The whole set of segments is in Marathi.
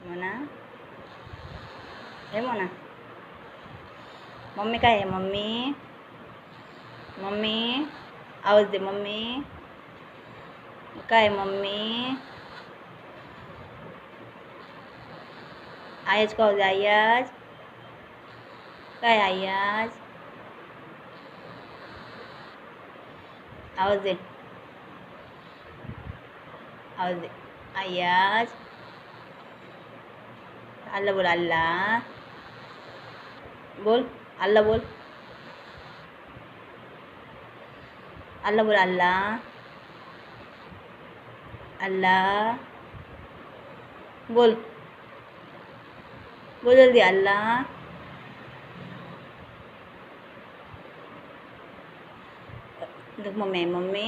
मोना, हे मोना, मम्मी काय आहे? मम्मी, मम्मी, आवाज दे मम्मी. काय मम्मी? आयाज का आवाज? आयाज काय? आयाज आवाज दे, आवाज दे. आयाज अल्ला बोल, अल्ला बोल, अल्ला बोल, अल्ला बोल, अल्ला, अल्ला बोल, बोल जल्दी, अल्ला. देख मम्मी, मम्मी,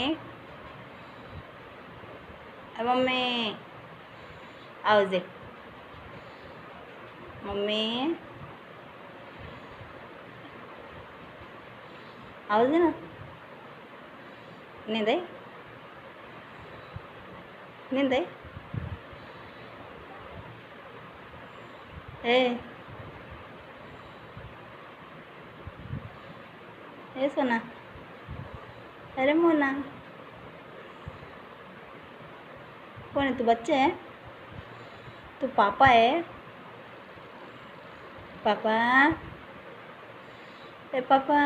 मम्मी आवाज दे. मम्मी आवाज दे ना. नींद आहे? नींद आहे? ए सोना, अरे मोना, कौन है तू? बच्चे है? तू पापा है? पापा, ए पापा.